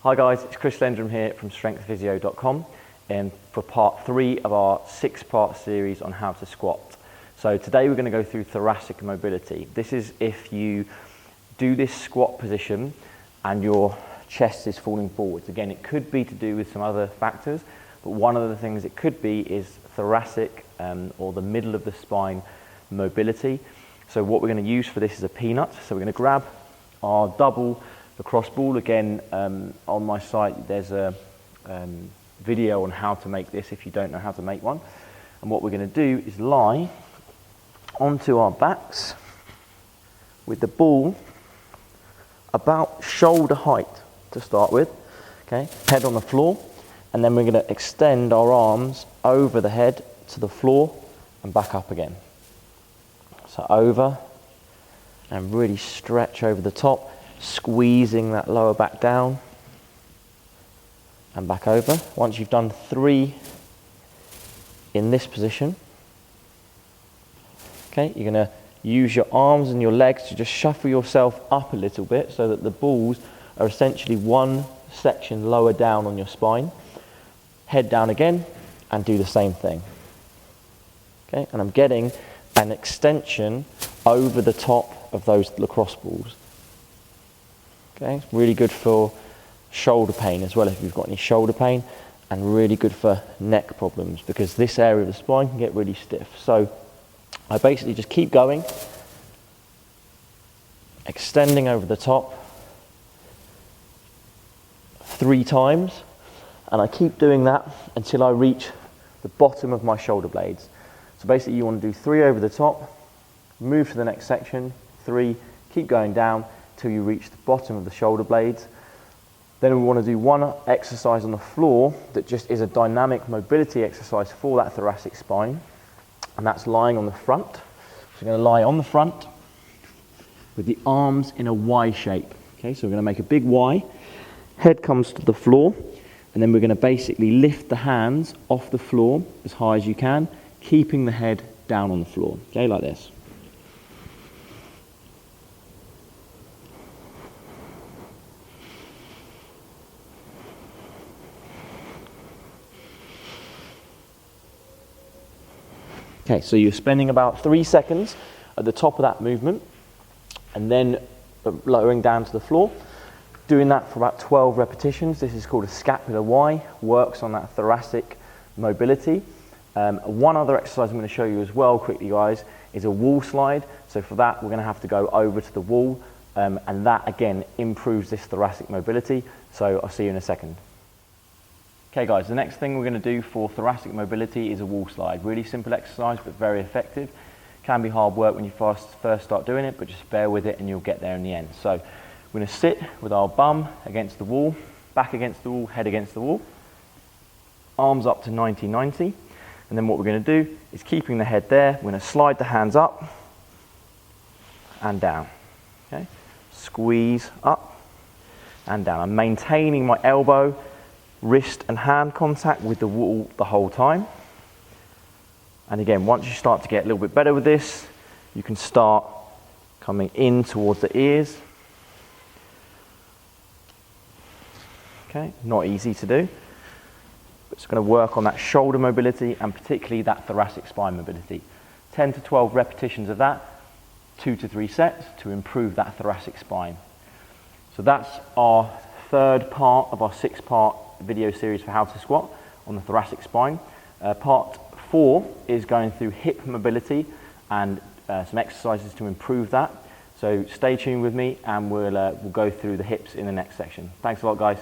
Hi guys, it's Chris Lendrum here from strengthphysio.com and for part 3 of our 6-part series on how to squat. So today we're going to go through thoracic mobility. This is if you do this squat position and your chest is falling forwards. Again, it could be to do with some other factors, but one of the things it could be is thoracic or the middle of the spine mobility. So what we're going to use for this is a peanut. So we're going to grab our double lacrosse ball. Again, on my site there's a video on how to make this if you don't know how to make one. And what we're going to do is lie onto our backs with the ball about shoulder height to start with, okay, head on the floor, and then we're going to extend our arms over the head to the floor and back up again. So over and really stretch over the top, squeezing that lower back down and back over. Once you've done 3 in this position, okay, you're going to use your arms and your legs to just shuffle yourself up a little bit so that the balls are essentially one section lower down on your spine. Head down again and do the same thing. Okay, and I'm getting an extension over the top of those lacrosse balls. Okay, it's really good for shoulder pain as well if you've got any shoulder pain, and really good for neck problems because this area of the spine can get really stiff. So I basically just keep going, extending over the top 3 times, and I keep doing that until I reach the bottom of my shoulder blades. So basically you want to do 3 over the top, move to the next section, 3, keep going down till you reach the bottom of the shoulder blades. Then we want to do one exercise on the floor that just is a dynamic mobility exercise for that thoracic spine, and that's lying on the front. So we're going to lie on the front with the arms in a Y shape. Okay, so we're going to make a big Y, head comes to the floor, and then we're going to basically lift the hands off the floor as high as you can, keeping the head down on the floor. Okay, like this. Okay, so you're spending about 3 seconds at the top of that movement and then lowering down to the floor. Doing that for about 12 repetitions. This is called a scapular Y, works on that thoracic mobility. One other exercise I'm going to show you as well quickly, guys, is a wall slide. So for that we're going to have to go over to the wall, and that again improves this thoracic mobility. So I'll see you in a second. Okay guys, the next thing we're going to do for thoracic mobility is a wall slide. Really simple exercise but very effective. Can be hard work when you first start doing it, but just bear with it and you'll get there in the end. So we're going to sit with our bum against the wall, back against the wall, head against the wall, arms up to 90-90, and then what we're going to do is, keeping the head there, we're going to slide the hands up and down. Okay? Squeeze up and down. I'm maintaining my elbow, wrist and hand contact with the wall the whole time. And again, once you start to get a little bit better with this, you can start coming in towards the ears. Okay, not easy to do, but it's going to work on that shoulder mobility and particularly that thoracic spine mobility. 10 to 12 repetitions of that, 2 to 3 sets to improve that thoracic spine. So that's our 3rd part of our 6-part video series for how to squat on the thoracic spine. Part 4 is going through hip mobility and some exercises to improve that. So stay tuned with me and we'll go through the hips in the next section. Thanks a lot, guys.